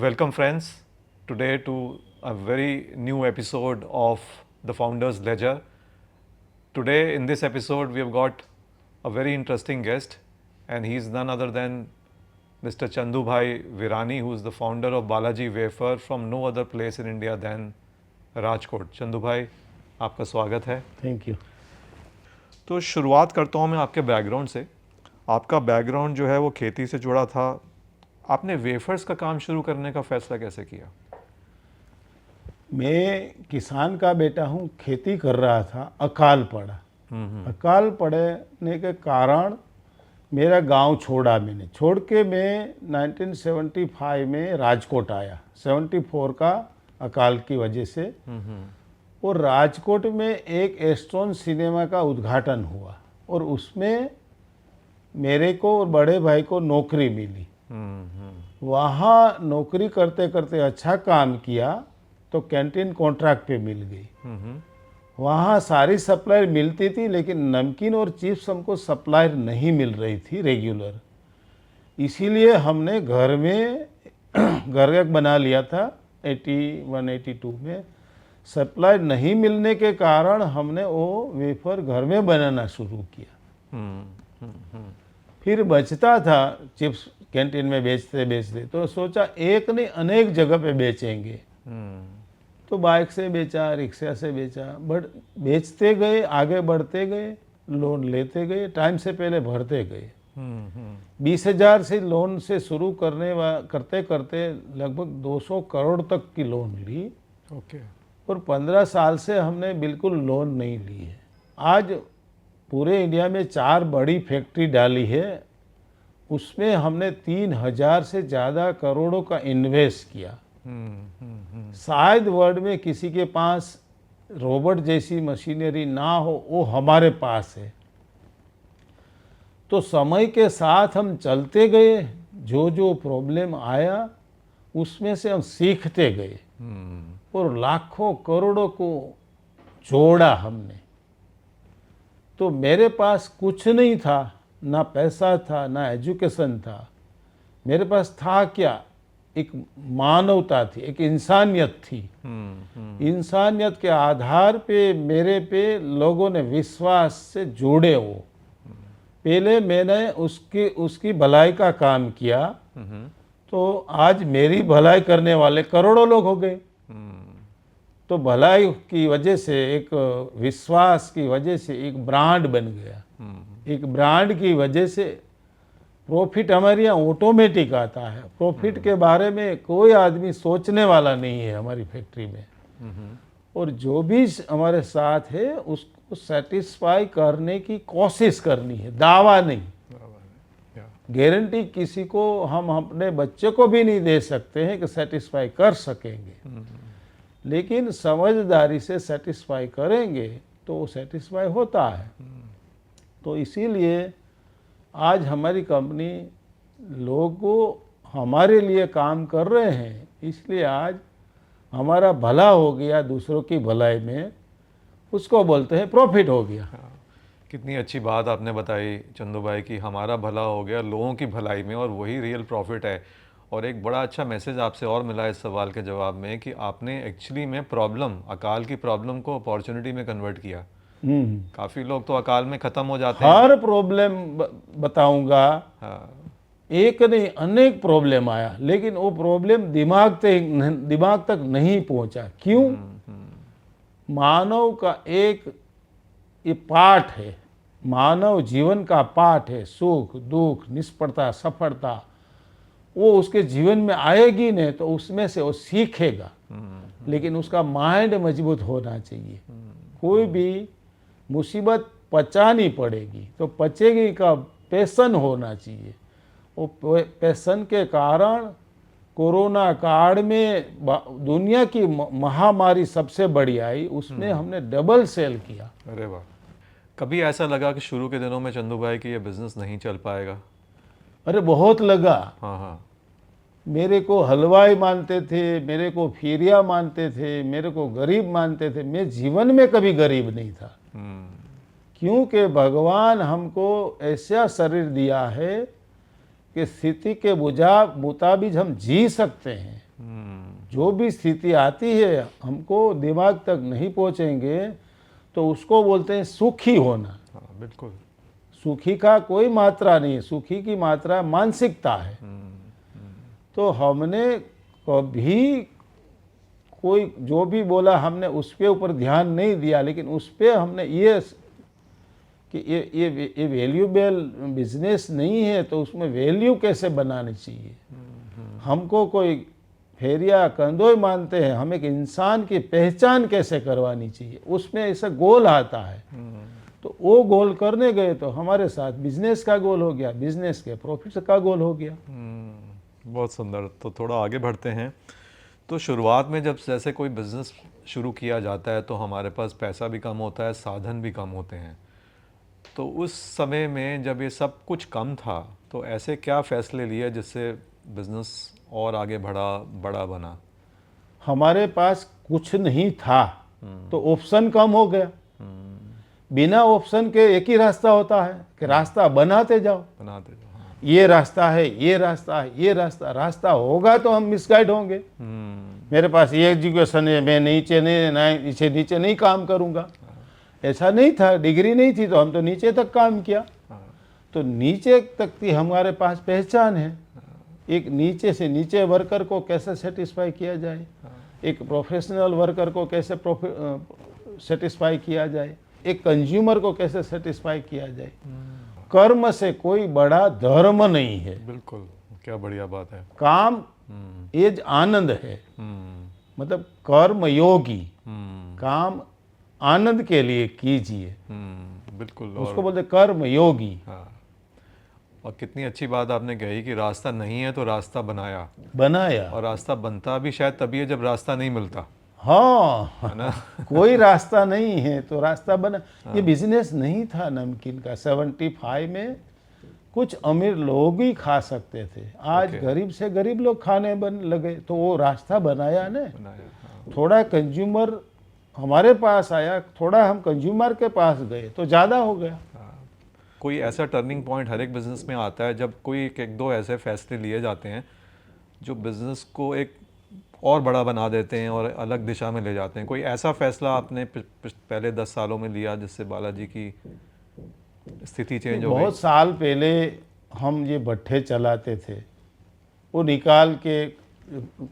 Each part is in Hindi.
Welcome, friends, today to a very new episode of The Founder's Ledger. Today, in this episode, we have got a very interesting guest, and he's none other than Mr. Chandu Bhai Virani, who is the founder of Balaji Wafer from no other place in India than Rajkot. Chandu भाई, आपका स्वागत है. Thank you. तो शुरुआत करता हूँ मैं आपके बैकग्राउंड से. आपका बैकग्राउंड जो है वो खेती से जुड़ा था. आपने वेफर्स का काम शुरू करने का फैसला कैसे किया? मैं किसान का बेटा हूँ, खेती कर रहा था, अकाल पड़ा. अकाल पड़ने के कारण मेरा गांव छोड़ा. मैंने छोड़ के मैं 1975 में राजकोट आया. 74 का अकाल की वजह से. और राजकोट में एक एस्ट्रॉन सिनेमा का उद्घाटन हुआ और उसमें मेरे को और बड़े भाई को नौकरी मिली. वहाँ नौकरी करते करते अच्छा काम किया तो कैंटीन कॉन्ट्रैक्ट पे मिल गई. वहाँ सारी सप्लायर मिलती थी, लेकिन नमकीन और चिप्स हमको सप्लायर नहीं मिल रही थी रेगुलर. इसीलिए हमने घर में घर एक बना लिया था 81-82 में. सप्लाई नहीं मिलने के कारण हमने वो वेफर घर में बनाना शुरू किया. फिर बचता था चिप्स कैंटीन में बेचते बेचते, तो सोचा एक नहीं अनेक जगह पे बेचेंगे. तो बाइक से बेचा, रिक्शा से बेचा, बट बेचते गए, आगे बढ़ते गए, लोन लेते गए, टाइम से पहले भरते गए. 20,000 से लोन से शुरू करते करते लगभग 200 करोड़ तक की लोन ली. ओके. और 15 साल से हमने बिल्कुल लोन नहीं ली है. आज पूरे इंडिया में 4 बड़ी फैक्ट्री डाली है. उसमें हमने 3,000 से ज़्यादा करोड़ों का इन्वेस्ट किया. शायद वर्ल्ड में किसी के पास रोबोट जैसी मशीनरी ना हो, वो हमारे पास है. तो समय के साथ हम चलते गए. जो जो प्रॉब्लम आया उसमें से हम सीखते गए और लाखों करोड़ों को जोड़ा हमने. तो मेरे पास कुछ नहीं था, ना पैसा था, ना एजुकेशन था. मेरे पास था क्या? एक मानवता थी, एक इंसानियत थी. इंसानियत के आधार पे मेरे पे लोगों ने विश्वास से जोड़े. वो पहले मैंने उसकी भलाई का काम किया, तो आज मेरी भलाई करने वाले करोड़ों लोग हो गए. तो भलाई की वजह से, एक विश्वास की वजह से एक ब्रांड बन गया. एक ब्रांड की वजह से प्रॉफिट हमारे यहाँ ऑटोमेटिक आता है. प्रॉफिट के बारे में कोई आदमी सोचने वाला नहीं है हमारी फैक्ट्री में. और जो भी हमारे साथ है उसको सेटिस्फाई करने की कोशिश करनी है, दावा नहीं. गारंटी किसी को हम अपने बच्चे को भी नहीं दे सकते हैं कि सेटिस्फाई कर सकेंगे, लेकिन समझदारी से सेटिस्फाई करेंगे तो वो सेटिस्फाई होता है. तो इसीलिए आज हमारी कंपनी लोगों हमारे लिए काम कर रहे हैं. इसलिए आज हमारा भला हो गया दूसरों की भलाई में, उसको बोलते हैं प्रॉफिट हो गया. कितनी अच्छी बात आपने बताई चंदू भाई कि हमारा भला हो गया लोगों की भलाई में, और वही रियल प्रॉफिट है. और एक बड़ा अच्छा मैसेज आपसे और मिला इस सवाल के जवाब में कि आपने एक्चुअली में प्रॉब्लम, अकाल की प्रॉब्लम को अपॉर्चुनिटी में कन्वर्ट किया. काफ़ी लोग तो अकाल में ख़त्म हो जाते हैं. हर प्रॉब्लम बताऊंगा. एक नहीं अनेक प्रॉब्लम आया, लेकिन वो प्रॉब्लम दिमाग तक नहीं पहुंचा. क्यों? मानव का एक ये पाठ है, मानव जीवन का पाठ है. सुख दुख, निष्फलता सफलता वो उसके जीवन में आएगी नहीं तो उसमें से वो सीखेगा. लेकिन उसका माइंड मजबूत होना चाहिए. कोई भी मुसीबत पचानी पड़ेगी तो पचेगी का पैशन होना चाहिए. वो पैशन के कारण कोरोना काल में दुनिया की महामारी सबसे बड़ी आई, उसमें हमने डबल सेल किया. अरे वाह. कभी ऐसा लगा कि शुरू के दिनों में चंदू भाई कि ये बिजनेस नहीं चल पाएगा? अरे बहुत लगा. हाँ. मेरे को हलवाई मानते थे, मेरे को फेरिया मानते थे, मेरे को गरीब मानते थे. मैं जीवन में कभी गरीब नहीं था. क्योंकि भगवान हमको ऐसा शरीर दिया है कि स्थिति के मुताबिक हम जी सकते हैं. जो भी स्थिति आती है हमको दिमाग तक नहीं पहुंचेंगे तो उसको बोलते हैं सुखी होना। हाँ बिल्कुल। सुखी का कोई मात्रा नहीं है, सुखी की मात्रा मानसिकता है। तो हमने कभी कोई जो भी बोला हमने उस पे ऊपर ध्यान नहीं दिया, लेकिन उस पे हमने ये कि ये वैल्यूबल बिजनेस नहीं है तो उसमें वैल्यू कैसे बनानी चाहिए। हमको कोई फेरिया कंदोय मानते हैं, हम एक इंसान की पहचान कैसे करवानी चाहिए, उसमें ऐसा गोल आता है। तो वो गोल करने गए तो हमारे साथ बिजनेस का गोल हो गया, बिजनेस के प्रॉफिट का गोल हो गया। बहुत सुंदर। तो थोड़ा आगे बढ़ते हैं। तो शुरुआत में जब जैसे कोई बिजनेस शुरू किया जाता है तो हमारे पास पैसा भी कम होता है, साधन भी कम होते हैं। तो उस समय में जब ये सब कुछ कम था तो ऐसे क्या फ़ैसले लिए जिससे बिज़नेस और आगे बड़ा बना? हमारे पास कुछ नहीं था तो ऑप्शन कम हो गया। बिना ऑप्शन के एक ही रास्ता होता है कि रास्ता बनाते जाओ। हाँ। ये रास्ता है, ये रास्ता है, ये रास्ता होगा तो हम मिसगाइड होंगे। मेरे पास ये एजुकेशन है, मैं नीचे नहीं काम करूंगा, ऐसा नहीं था। डिग्री नहीं थी तो हम तो नीचे तक काम किया। तो नीचे तक की हमारे पास पहचान है। एक नीचे से नीचे वर्कर को कैसे सेटिस्फाई किया जाए, एक प्रोफेशनल वर्कर को कैसे सेटिस्फाई किया जाए, एक कंज्यूमर को कैसे सेटिस्फाई किया जाए। कर्म से कोई बड़ा धर्म नहीं है। बिल्कुल, क्या बढ़िया बात है। काम एज आनंद है, मतलब कर्म योगी, काम आनंद के लिए कीजिए, बिल्कुल। उसको बोलते कर्म योगी। हाँ। और कितनी अच्छी बात आपने कही कि रास्ता नहीं है तो रास्ता बनाया, और रास्ता बनता भी शायद तभी है जब रास्ता नहीं मिलता। हाँ, है ना? कोई रास्ता नहीं है तो रास्ता बना। ये बिजनेस नहीं था नमकीन का। 75 में कुछ अमीर लोग ही खा सकते थे, आज गरीब से गरीब लोग खाने बन लगे। तो वो रास्ता बनाया ने। थोड़ा कंज्यूमर हमारे पास आया, थोड़ा हम कंज्यूमर के पास गए तो ज़्यादा हो गया। कोई ऐसा टर्निंग पॉइंट हर एक बिजनेस में आता है जब कोई एक दो ऐसे फैसले लिए जाते हैं जो बिजनेस को एक और बड़ा बना देते हैं और अलग दिशा में ले जाते हैं। कोई ऐसा फैसला आपने पहले 10 सालों में लिया जिससे बालाजी की स्थिति चेंज हो गई? बहुत साल पहले हम ये भट्ठे चलाते थे, वो निकाल के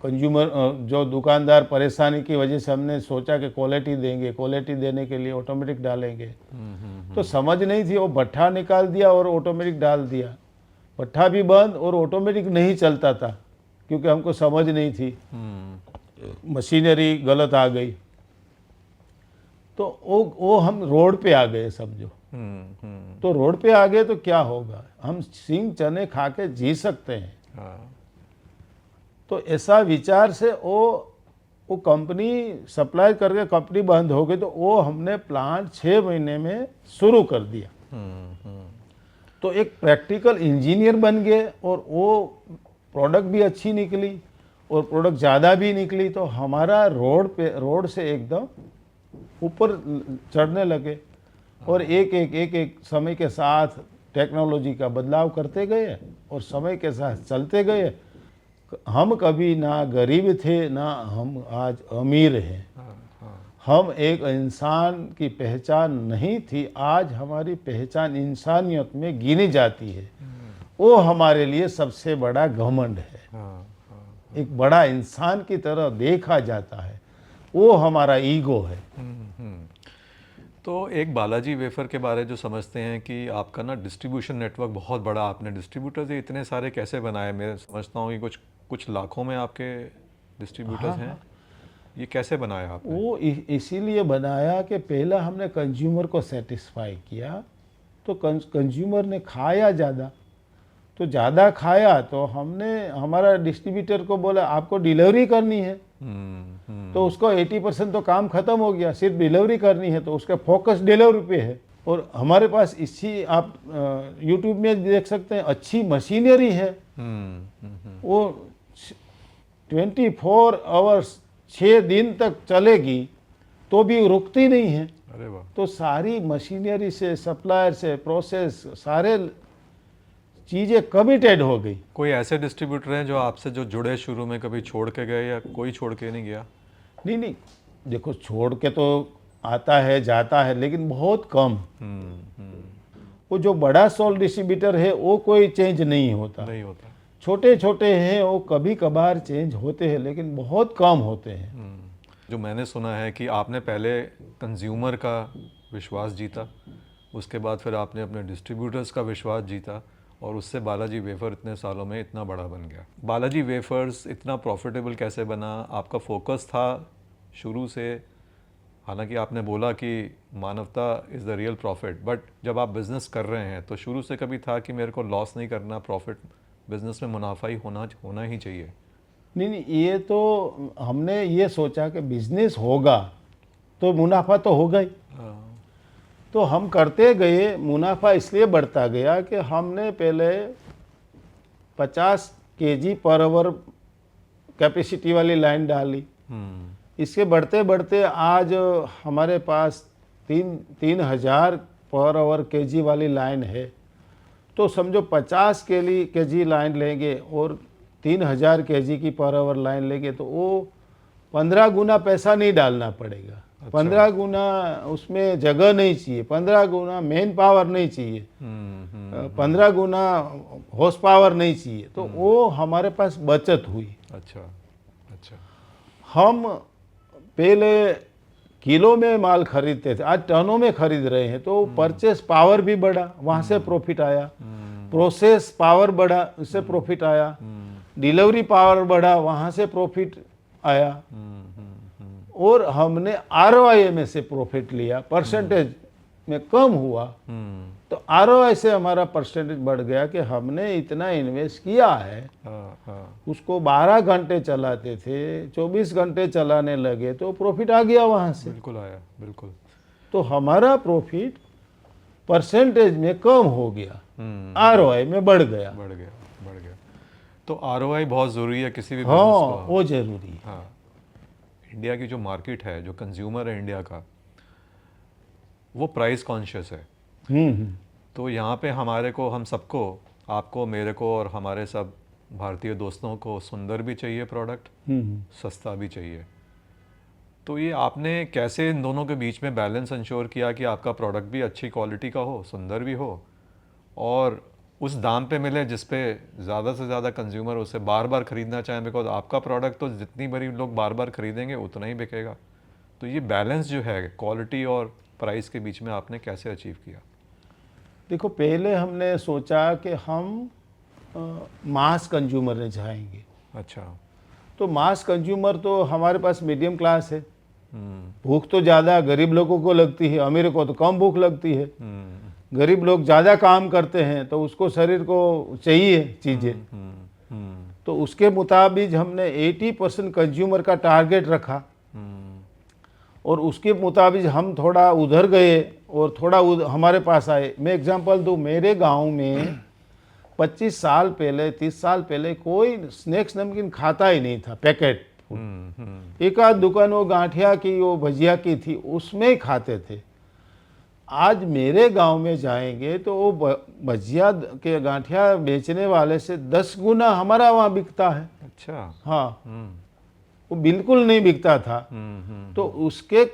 कंज्यूमर जो दुकानदार परेशानी की वजह से हमने सोचा कि क्वालिटी देंगे, क्वालिटी देने के लिए ऑटोमेटिक डालेंगे। तो समझ नहीं थी, वो भट्ठा निकाल दिया और ऑटोमेटिक डाल दिया। भट्ठा भी बंद और ऑटोमेटिक नहीं चलता था क्योंकि हमको समझ नहीं थी, मशीनरी गलत आ गई। तो वो हम रोड पे आ गए समझो। तो रोड पे आ गए तो क्या होगा, हम सिंग चने खा के जी सकते हैं। तो ऐसा विचार से वो कंपनी सप्लाई करके कंपनी बंद हो गई। तो वो हमने प्लांट 6 महीने में शुरू कर दिया। तो एक प्रैक्टिकल इंजीनियर बन गए और वो प्रोडक्ट भी अच्छी निकली और प्रोडक्ट ज़्यादा भी निकली। तो हमारा रोड से एकदम ऊपर चढ़ने लगे। और एक समय के साथ टेक्नोलॉजी का बदलाव करते गए और समय के साथ चलते गए। हम कभी ना गरीब थे ना हम आज अमीर हैं। हम एक इंसान की पहचान नहीं थी, आज हमारी पहचान इंसानियत में गिनी जाती है। वो हमारे लिए सबसे बड़ा घमंड है। एक बड़ा इंसान की तरह देखा जाता है, वो हमारा ईगो है। तो एक बालाजी वेफर के बारे जो समझते हैं कि आपका ना डिस्ट्रीब्यूशन नेटवर्क बहुत बड़ा, आपने डिस्ट्रीब्यूटर्स इतने सारे कैसे बनाए? मैं समझता हूँ कि कुछ लाखों में आपके डिस्ट्रीब्यूटर्स हैं। ये कैसे बनाया आपने? वो इसीलिए बनाया कि पहला हमने कंज्यूमर को सेटिस्फाई किया। तो कंज्यूमर ने खाया ज़्यादा, तो ज़्यादा खाया तो हमने हमारा डिस्ट्रीब्यूटर को बोला आपको डिलीवरी करनी है। तो उसको 80% तो काम खत्म हो गया, सिर्फ डिलीवरी करनी है। तो उसका फोकस डिलीवरी पे है। और हमारे पास इसी आप यूट्यूब में देख सकते हैं, अच्छी मशीनरी है। वो 24 आवर्स 6 दिन तक चलेगी तो भी रुकती नहीं है। अरे वाह। तो सारी मशीनरी से, सप्लायर से, प्रोसेस सारे चीज़ें कमिटेड हो गई। कोई ऐसे डिस्ट्रीब्यूटर हैं जो आपसे जो जुड़े शुरू में कभी छोड़ के गए या कोई छोड़ के नहीं गया? नहीं नहीं, देखो छोड़ के तो आता है जाता है, लेकिन बहुत कम। वो जो बड़ा सोल डिस्ट्रीब्यूटर है वो कोई चेंज नहीं होता। नहीं होता। छोटे छोटे हैं वो कभी कभार चेंज होते हैं, लेकिन बहुत कम होते हैं। जो मैंने सुना है कि आपने पहले कंज्यूमर का विश्वास जीता, उसके बाद फिर आपने अपने डिस्ट्रीब्यूटर्स का विश्वास जीता और उससे बालाजी वेफर इतने सालों में इतना बड़ा बन गया। बालाजी वेफर्स इतना प्रॉफिटेबल कैसे बना? आपका फोकस था शुरू से, हालांकि आपने बोला कि मानवता is the real profit, but जब आप बिज़नेस कर रहे हैं तो शुरू से कभी था कि मेरे को लॉस नहीं करना, प्रॉफिट बिज़नेस में मुनाफा ही होना ही चाहिए? नहीं नहीं, ये तो हमने ये सोचा कि बिजनेस होगा तो मुनाफा तो होगा ही। तो हम करते गए, मुनाफा इसलिए बढ़ता गया कि हमने पहले 50 केजी पर आवर कैपेसिटी वाली लाइन डाली। इसके बढ़ते बढ़ते आज हमारे पास 3,000 पर आवर केजी वाली लाइन है। तो समझो 50 केजी लाइन लेंगे और 3,000 केजी की पर आवर लाइन लेंगे तो वो 15 गुना पैसा नहीं डालना पड़ेगा। 15 गुना उसमें जगह नहीं चाहिए, 15 गुना मेन पावर नहीं चाहिए, 15 गुना हॉर्स पावर नहीं चाहिए। तो वो हमारे पास बचत हुई। अच्छा अच्छा। हम पहले किलो में माल खरीदते थे, आज टनों में खरीद रहे हैं। तो परचेस पावर भी बढ़ा, वहाँ से प्रॉफिट आया। प्रोसेस पावर बढ़ा, उससे प्रॉफिट आया। डिलीवरी पावर बढ़ा, वहाँ से प्रॉफिट आया। और हमने आरओआई में से प्रॉफिट लिया, परसेंटेज में कम हुआ। तो आरओआई से हमारा परसेंटेज बढ़ गया कि हमने इतना इन्वेस्ट किया है। उसको 12 घंटे चलाते थे, 24 घंटे चलाने लगे तो प्रॉफिट आ गया वहाँ से। बिल्कुल आया, बिल्कुल। तो हमारा प्रॉफिट परसेंटेज में कम हो गया, आरओआई में बढ़ गया। बढ़ गया। तो आरओआई बहुत ज़रूरी है किसी भी हाँ, बिजनेस को। वो जरूरी है। हाँ, इंडिया की जो मार्केट है, जो कंज्यूमर है इंडिया का, वो प्राइस कॉन्शियस है। तो यहाँ पे हमारे को, हम सबको, आपको, मेरे को और हमारे सब भारतीय दोस्तों को सुंदर भी चाहिए प्रोडक्ट, सस्ता भी चाहिए। तो ये आपने कैसे इन दोनों के बीच में बैलेंस इंश्योर किया कि आपका प्रोडक्ट भी अच्छी क्वालिटी का हो, सुंदर भी हो और उस दाम पे मिले जिस पे ज़्यादा से ज़्यादा कंज्यूमर उसे बार बार ख़रीदना चाहें? बिकॉज आपका प्रोडक्ट तो जितनी बड़ी लोग बार बार ख़रीदेंगे उतना ही बिकेगा। तो ये बैलेंस जो है क्वालिटी और प्राइस के बीच में आपने कैसे अचीव किया? देखो, पहले हमने सोचा कि हम मास कंज्यूमर में जाएंगे। अच्छा। तो मास कंज्यूमर तो हमारे पास मीडियम क्लास है। भूख तो ज़्यादा गरीब लोगों को लगती है, अमीर को तो कम भूख लगती है। गरीब लोग ज़्यादा काम करते हैं तो उसको शरीर को चाहिए चीज़ें। तो उसके मुताबिक हमने 80% कंज्यूमर का टारगेट रखा और उसके मुताबिक हम थोड़ा उधर गए और थोड़ा हमारे पास आए। मैं एग्जांपल दूँ, मेरे गांव में 25 साल पहले, 30 साल पहले कोई स्नैक्स नमकीन खाता ही नहीं था, पैकेट। एक आध दुकान वो गांठिया की, वो भजिया की थी, उसमें ही खाते थे। आज मेरे गांव में जाएंगे तो वो भजिया के गांठिया बेचने वाले से 10 गुना हमारा वहाँ बिकता है। अच्छा। हाँ, वो बिल्कुल नहीं बिकता था। तो उसके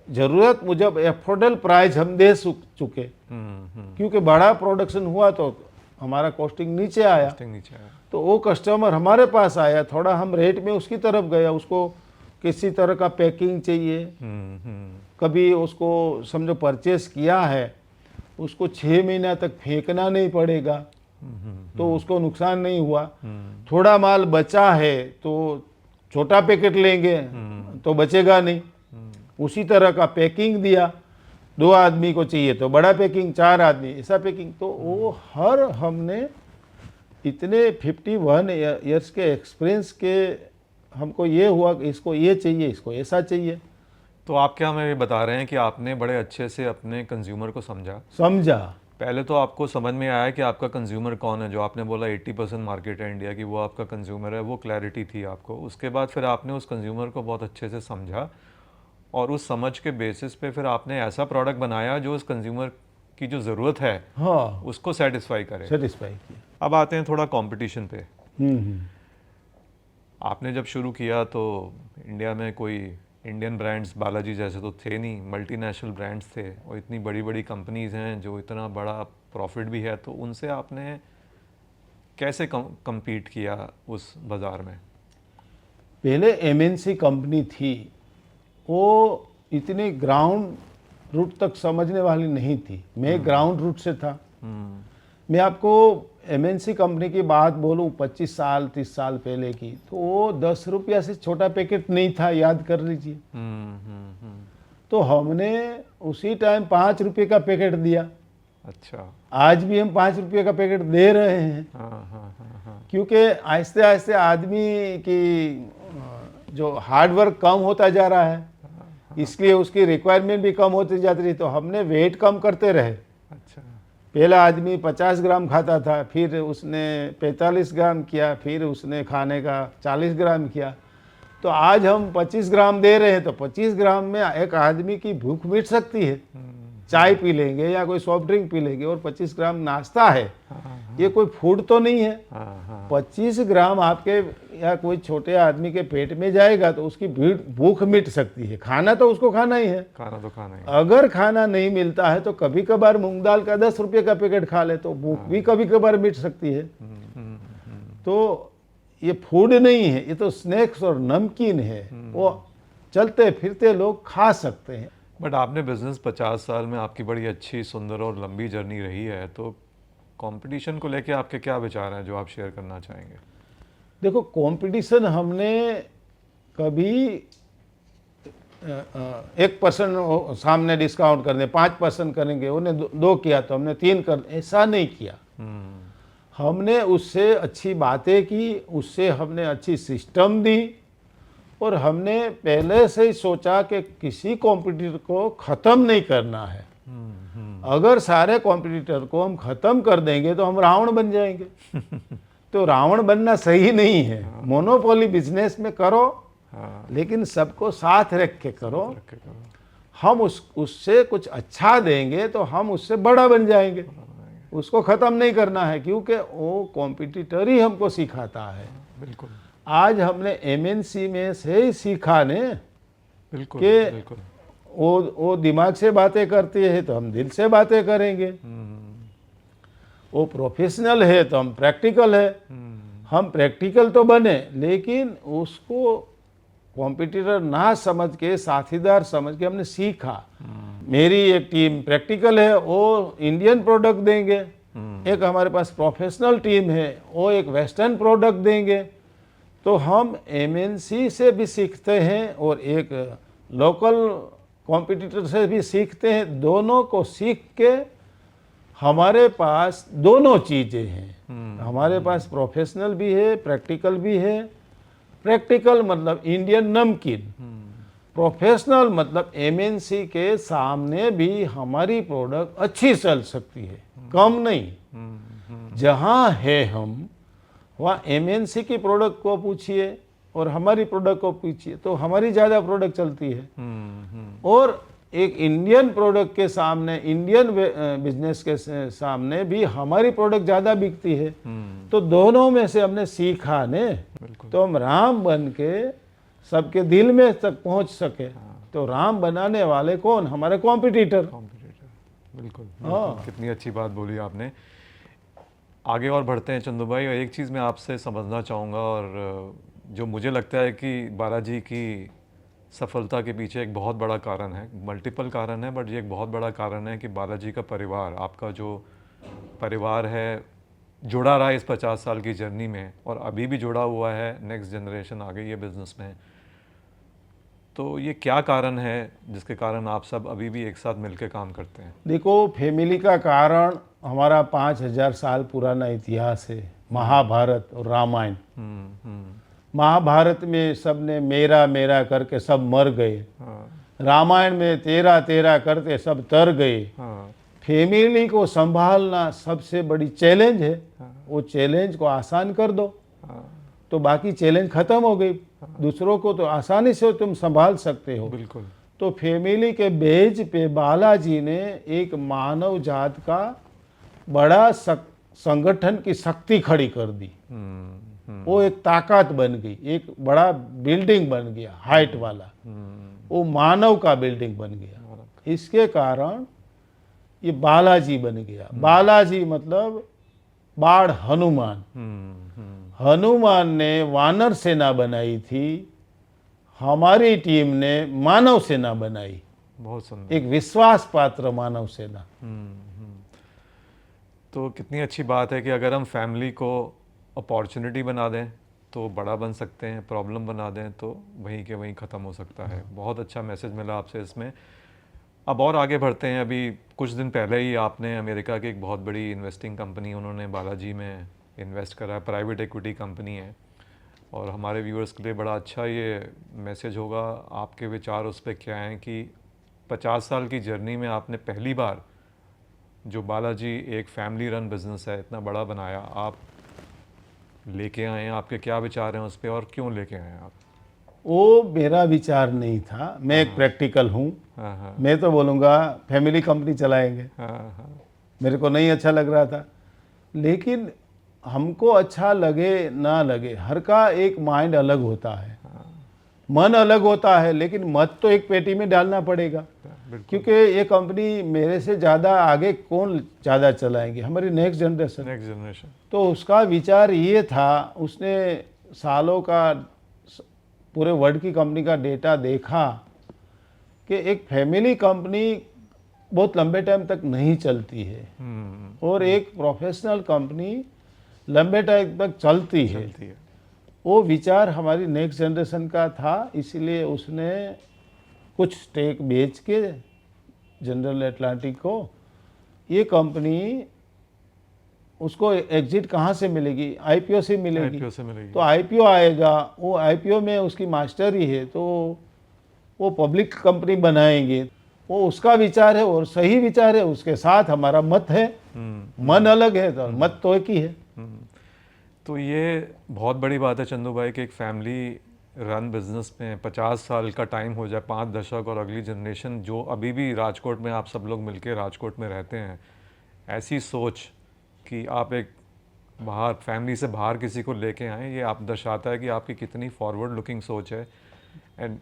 जरूरत मुजब एफोर्डेबल प्राइस हम दे चुके, क्योंकि बड़ा प्रोडक्शन हुआ तो हमारा कॉस्टिंग नीचे आया। तो वो कस्टमर हमारे पास आया, थोड़ा हम रेट में उसकी तरफ गया। उसको किसी तरह का पैकिंग चाहिए, कभी उसको समझो परचेस किया है, उसको 6 महीना तक फेंकना नहीं पड़ेगा, तो उसको नुकसान नहीं हुआ। थोड़ा माल बचा है तो छोटा पैकेट लेंगे तो बचेगा नहीं, उसी तरह का पैकिंग दिया। 2 आदमी को चाहिए तो बड़ा पैकिंग, 4 आदमी ऐसा पैकिंग। तो वो हर हमने इतने 51 ईयर्स के एक्सपीरियंस के हमको ये हुआ कि इसको ये चाहिए, इसको ऐसा चाहिए। तो आप क्या हमें बता रहे हैं कि आपने बड़े अच्छे से अपने कंज्यूमर को समझा। पहले तो आपको समझ में आया कि आपका कंज्यूमर कौन है, जो आपने बोला 80% मार्केट है इंडिया की, वो आपका कंज्यूमर है, वो क्लैरिटी थी आपको। उसके बाद फिर आपने उस कंज्यूमर को बहुत अच्छे से समझा और उस समझ के बेसिस पे फिर आपने ऐसा प्रोडक्ट बनाया जो उस कंज्यूमर की जो ज़रूरत है, हाँ, उसको सेटिस्फाई करे। सेटिस्फाई किया। अब आते हैं थोड़ा कंपटीशन पे। हम्म। आपने जब शुरू किया तो इंडिया में कोई इंडियन ब्रांड्स बालाजी जैसे तो थे नहीं, मल्टीनेशनल ब्रांड्स थे और इतनी बड़ी बड़ी कंपनीज हैं जो इतना बड़ा प्रॉफिट भी है, तो उनसे आपने कैसे compete किया उस बाज़ार में? पहले एमएनसी कंपनी थी, वो इतनी ग्राउंड रूट तक समझने वाली नहीं थी। मैं ग्राउंड रूट से था। मैं आपको एमएनसी कंपनी की बात बोलूं 25 साल 30 साल पहले की, तो वो 10 रुपया से छोटा पैकेट नहीं था, याद कर लीजिए। तो हमने उसी टाइम 5 रुपये का पैकेट दिया। अच्छा। आज भी हम 5 रुपये का पैकेट दे रहे हैं। क्योंकि आहिस्ते आहिस्ते आदमी की जो हार्डवर्क कम होता जा रहा है, इसलिए उसकी रिक्वायरमेंट भी कम होती जाती रही, तो हमने वेट कम करते रहे। अच्छा। पहला आदमी 50 ग्राम खाता था, फिर उसने 45 ग्राम किया, फिर उसने खाने का 40 ग्राम किया। तो आज हम 25 ग्राम दे रहे हैं, तो 25 ग्राम में एक आदमी की भूख मिट सकती है। चाय पी लेंगे या कोई सॉफ्ट ड्रिंक पी लेंगे, और 25 ग्राम नाश्ता है, ये कोई फूड तो नहीं है। 25 ग्राम आपके या कोई छोटे आदमी के पेट में जाएगा तो उसकी भूख मिट सकती है। खाना तो उसको खाना ही है, खाना तो खाना ही। अगर खाना नहीं मिलता है तो कभी कभार मूंग दाल का 10 रुपये का पैकेट खा ले तो भूख भी कभी कभार मिट सकती है। तो ये फूड नहीं है, ये तो स्नैक्स और नमकीन है, वो चलते फिरते लोग खा सकते हैं। बट आपने बिजनेस 50 साल में आपकी बड़ी अच्छी सुंदर और लंबी जर्नी रही है, तो कंपटीशन को लेके आपके क्या विचार हैं जो आप शेयर करना चाहेंगे? देखो, कंपटीशन हमने कभी 1% सामने डिस्काउंट कर दे, 5% करेंगे, उन्हें 2 किया तो हमने 3 कर, ऐसा नहीं किया। हमने उससे अच्छी बातें की, उससे हमने अच्छी सिस्टम दी, और हमने पहले से ही सोचा कि किसी कॉम्पिटिटर को ख़त्म नहीं करना है। अगर सारे कॉम्पिटिटर को हम ख़त्म कर देंगे तो हम रावण बन जाएंगे। तो रावण बनना सही नहीं है। मोनोपोली बिजनेस में करो, लेकिन सबको साथ रख के करो। हम उससे कुछ अच्छा देंगे तो हम उससे बड़ा बन जाएंगे। उसको ख़त्म नहीं करना है, क्योंकि वो कॉम्पिटिटर ही हमको सिखाता है। बिल्कुल। आज हमने एमएनसी में से ही सीखा ने बिल्कुल कि वो दिमाग से बातें करती है तो हम दिल से बातें करेंगे। वो प्रोफेशनल है तो हम प्रैक्टिकल है। हम प्रैक्टिकल तो बने, लेकिन उसको कॉम्पिटिटर ना समझ के, साथीदार समझ के हमने सीखा। मेरी एक टीम प्रैक्टिकल है, वो इंडियन प्रोडक्ट देंगे। एक हमारे पास प्रोफेशनल टीम है, वो एक वेस्टर्न प्रोडक्ट देंगे। तो हम एमएनसी से भी सीखते हैं और एक लोकल कॉम्पिटिटर से भी सीखते हैं। दोनों को सीख के हमारे पास दोनों चीज़ें हैं। हमारे पास प्रोफेशनल भी है, प्रैक्टिकल भी है। प्रैक्टिकल मतलब इंडियन नमकीन, प्रोफेशनल मतलब एमएनसी के सामने भी हमारी प्रोडक्ट अच्छी चल सकती है, कम नहीं। जहाँ है हम, वहाँ एमएनसी की प्रोडक्ट को पूछिए और हमारी प्रोडक्ट को पूछिए तो हमारी ज़्यादा प्रोडक्ट चलती है। और एक इंडियन प्रोडक्ट के सामने, इंडियन बिजनेस के सामने भी हमारी प्रोडक्ट ज़्यादा बिकती है। तो दोनों में से हमने सीखा ने, तो हम राम बन के सबके दिल में तक पहुंच सके। तो राम बनाने वाले कौन? हमारे कॉम्पिटिटर। बिल्कुल। कितनी अच्छी बात बोली आपने। आगे और बढ़ते हैं चंदू भाई, और एक चीज़ मैं आपसे समझना चाहूँगा, और जो मुझे लगता है कि बालाजी की सफलता के पीछे एक बहुत बड़ा कारण है, मल्टीपल कारण है, बट ये एक बहुत बड़ा कारण है कि बालाजी का परिवार, आपका जो परिवार है, जुड़ा रहा है इस 50 साल की जर्नी में, और अभी भी जुड़ा हुआ है। नेक्स्ट जनरेशन आ गई है बिजनेस में। तो ये क्या कारण है जिसके कारण आप सब अभी भी एक साथ मिलकर काम करते हैं? देखो, फैमिली का कारण हमारा 5000 साल पुराना इतिहास है। महाभारत और रामायण। महाभारत में सबने मेरा मेरा करके सब मर गए। रामायण में तेरा तेरा करते सब तर गए। फैमिली को संभालना सबसे बड़ी चैलेंज है। वो चैलेंज को आसान कर दो तो बाकी चैलेंज खत्म हो गई। दूसरों को तो आसानी से तुम संभाल सकते हो। बिल्कुल। तो फैमिली के बेज पे बालाजी ने एक मानव जात का बड़ा संगठन की शक्ति खड़ी कर दी। वो एक ताकत बन गई, एक बड़ा बिल्डिंग बन गया हाइट वाला, वो मानव का बिल्डिंग बन गया। इसके कारण ये बालाजी बन गया। बालाजी मतलब बाढ़ हनुमान। हनुमान ने वानर सेना बनाई थी, हमारी टीम ने मानव सेना बनाई, बहुत सुंदर। एक विश्वास पात्र मानव सेना। तो कितनी अच्छी बात है कि अगर हम फैमिली को अपॉर्चुनिटी बना दें तो बड़ा बन सकते हैं, प्रॉब्लम बना दें तो वहीं के वहीं ख़त्म हो सकता है। बहुत अच्छा मैसेज मिला आपसे इसमें। अब और आगे बढ़ते हैं। अभी कुछ दिन पहले ही आपने अमेरिका की एक बहुत बड़ी इन्वेस्टिंग कंपनी, उन्होंने बालाजी में इन्वेस्ट करा है, प्राइवेट इक्विटी कंपनी है, और हमारे व्यूअर्स के लिए बड़ा अच्छा ये मैसेज होगा। आपके विचार उस पर क्या हैं कि 50 साल की जर्नी में आपने पहली बार जो बालाजी एक फैमिली रन बिज़नेस है इतना बड़ा बनाया, आप लेके आए हैं, आपके क्या विचार हैं उस पर और क्यों लेके आए हैं आप? वो मेरा विचार नहीं था, मैं एक प्रैक्टिकल हूँ। हाँ। मैं तो बोलूँगा फैमिली कंपनी चलाएंगे, हाँ। मेरे को नहीं अच्छा लग रहा था। लेकिन हमको अच्छा लगे ना लगे, हर का एक माइंड अलग होता है, मन अलग होता है, लेकिन मत तो एक पेटी में डालना पड़ेगा। क्योंकि ये कंपनी मेरे से ज़्यादा आगे कौन ज़्यादा चलाएंगे, हमारी नेक्स्ट जनरेशन। तो उसका विचार ये था, उसने सालों का पूरे वर्ल्ड की कंपनी का डेटा देखा कि एक फैमिली कंपनी बहुत लंबे टाइम तक नहीं चलती है और एक प्रोफेशनल कंपनी लंबे टाइम तक चलती है। वो विचार हमारी नेक्स्ट जनरेशन का था, इसलिए उसने कुछ स्टेक बेच के जनरल एटलांटिक को, ये कंपनी उसको एग्जिट कहाँ से मिलेगी? आईपीओ से मिलेगी। तो आईपीओ आएगा, वो आईपीओ में उसकी मास्टरी है, तो वो पब्लिक कंपनी बनाएंगे। वो उसका विचार है और सही विचार है, उसके साथ हमारा मत है। मन अलग है तो मत तो एक ही है। तो ये बहुत बड़ी बात है चंदू भाई कि एक फैमिली रन बिजनेस में 50 साल का टाइम हो जाए, 5 दशक, और अगली जनरेशन जो अभी भी राजकोट में, आप सब लोग मिलके राजकोट में रहते हैं, ऐसी सोच कि आप एक बाहर फैमिली से बाहर किसी को लेके आएँ, ये आप दर्शाता है कि आपकी कितनी फॉरवर्ड लुकिंग सोच है। एंड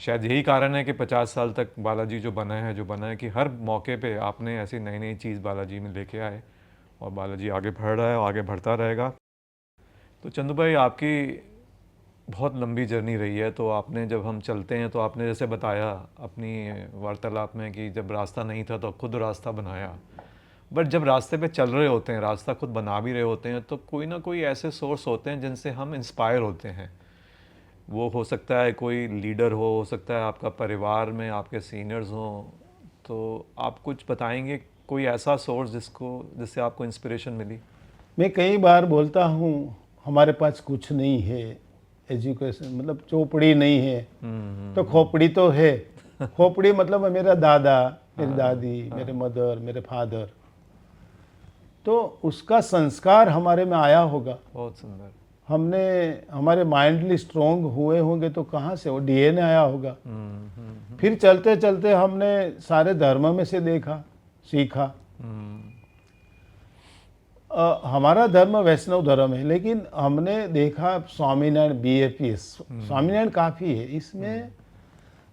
शायद यही कारण है कि 50 साल तक बालाजी जो बना है कि हर मौके पे आपने ऐसी नई नई चीज़ बालाजी में लेके आए और बालाजी आगे बढ़ रहा है और आगे बढ़ता रहेगा। तो चंदू भाई, आपकी बहुत लंबी जर्नी रही है। तो आपने, जब हम चलते हैं तो आपने जैसे बताया अपनी वार्तालाप में कि जब रास्ता नहीं था तो खुद रास्ता बनाया, बट जब रास्ते पे चल रहे होते हैं, रास्ता खुद बना भी रहे होते हैं, तो कोई ना कोई ऐसे सोर्स होते हैं जिनसे हम इंस्पायर होते हैं। वो हो सकता है कोई लीडर हो सकता है आपका परिवार में आपके सीनियर्स हों। तो आप कुछ बताएंगे कोई ऐसा सोर्स जिससे आपको इंस्पिरेशन मिली? मैं कई बार बोलता हूँ हमारे पास कुछ नहीं है, एजुकेशन मतलब चौपड़ी नहीं है, तो खोपड़ी तो है। खोपड़ी मतलब मेरा दादा, मेरी दादी, मेरे मदर, मेरे फादर, तो उसका संस्कार हमारे में आया होगा। बहुत सुंदर। हमने हमारे माइंडली स्ट्रोंग हुए होंगे तो कहाँ से, वो डीएनए आया होगा। फिर चलते चलते हमने सारे धर्म में से देखा, सीखा। हमारा धर्म वैष्णव धर्म है, लेकिन हमने देखा स्वामीनारायण बीएपीएस, स्वामीनारायण काफ़ी है। इसमें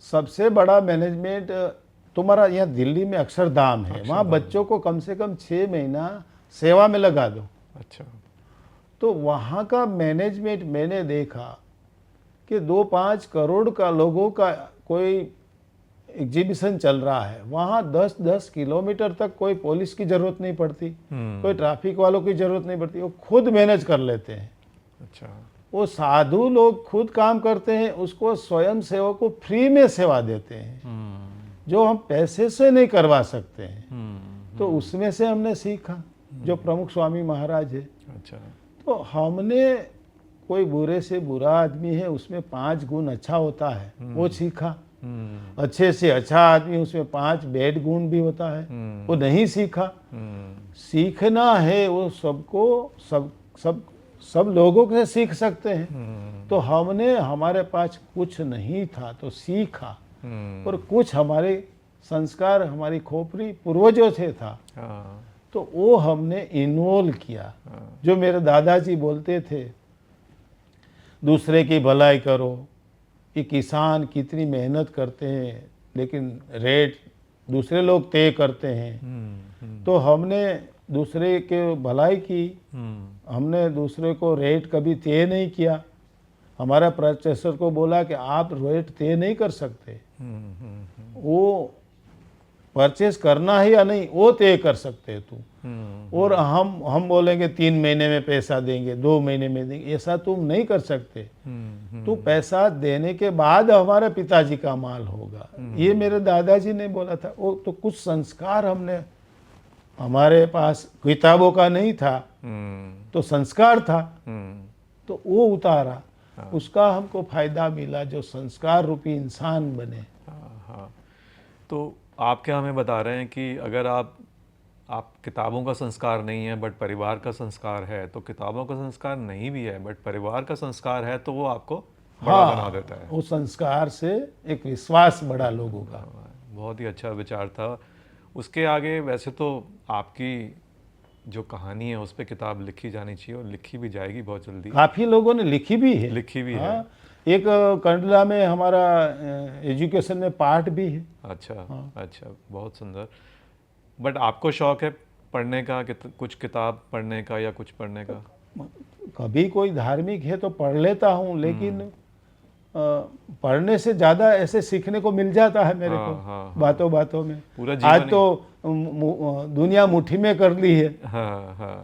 सबसे बड़ा मैनेजमेंट तुम्हारा यहाँ दिल्ली में अक्षरधाम है, वहाँ बच्चों को कम से कम 6 महीना सेवा में लगा दो। अच्छा। तो वहाँ का मैनेजमेंट मैंने देखा कि 2-5 करोड़ का लोगों का कोई एग्जीबिशन चल रहा है, वहाँ 10-10 किलोमीटर तक कोई पुलिस की जरूरत नहीं पड़ती, कोई ट्रैफिक वालों की जरूरत नहीं पड़ती, वो खुद मैनेज कर लेते हैं। अच्छा। वो साधु लोग खुद काम करते हैं, उसको स्वयं सेवक को फ्री में सेवा देते हैं, जो हम पैसे से नहीं करवा सकते हैं। तो उसमें से हमने सीखा, जो प्रमुख स्वामी महाराज है। अच्छा। तो हमने कोई बुरे से बुरा आदमी है, उसमें 5 गुण अच्छा होता है, वो सीखा। अच्छे से अच्छा आदमी, उसमें 5 बैड गुण भी होता है, वो नहीं सीखा। सीखना है वो सबको, सब लोगों से सीख सकते हैं। तो हमने, हमारे पास कुछ नहीं था तो सीखा, और कुछ हमारे संस्कार, हमारी खोपड़ी पूर्वजों से था। तो वो हमने इन्वॉल्व किया। जो मेरे दादाजी बोलते थे, दूसरे की भलाई करो, कि किसान कितनी मेहनत करते हैं लेकिन रेट दूसरे लोग तय करते हैं। तो हमने दूसरे के भलाई की, हमने दूसरे को रेट कभी तय नहीं किया। हमारा परचेसर को बोला कि आप रेट तय नहीं कर सकते, वो परचेस करना है या नहीं वो तय कर सकते हैं तुम। और हम बोलेंगे 3 महीने में पैसा देंगे, 2 महीने में देंगे, ऐसा तुम नहीं कर सकते। तो पैसा देने के बाद हमारे पिताजी का माल होगा, ये मेरे दादाजी ने बोला था। वो तो कुछ संस्कार हमने, हमारे पास किताबों का नहीं था तो संस्कार था, तो वो उतारा, उसका हमको फायदा मिला, जो संस्कार रूपी इंसान बने। हाँ, तो आप क्या हमें बता रहे हैं कि अगर आप किताबों का संस्कार नहीं है बट परिवार का संस्कार है, तो किताबों का संस्कार नहीं भी है बट परिवार का संस्कार है, तो वो आपको बड़ा बना देता है। वो संस्कार से एक विश्वास बढ़ा लोगों का। बहुत ही अच्छा विचार था। उसके आगे वैसे तो आपकी जो कहानी है उस पर किताब लिखी जानी चाहिए, और लिखी भी जाएगी बहुत जल्दी। काफी लोगों ने लिखी भी है। है। एक कंडला में हमारा एजुकेशन में पार्ट भी है। अच्छा। अच्छा, बहुत सुंदर। बट आपको शौक है पढ़ने का, कुछ किताब पढ़ने का या कुछ पढ़ने का? कभी कोई धार्मिक है तो पढ़ लेता हूँ, लेकिन पढ़ने से ज़्यादा ऐसे सीखने को मिल जाता है मेरे को। बातों बातों में पूरा आज तो दुनिया मुट्ठी में कर ली है।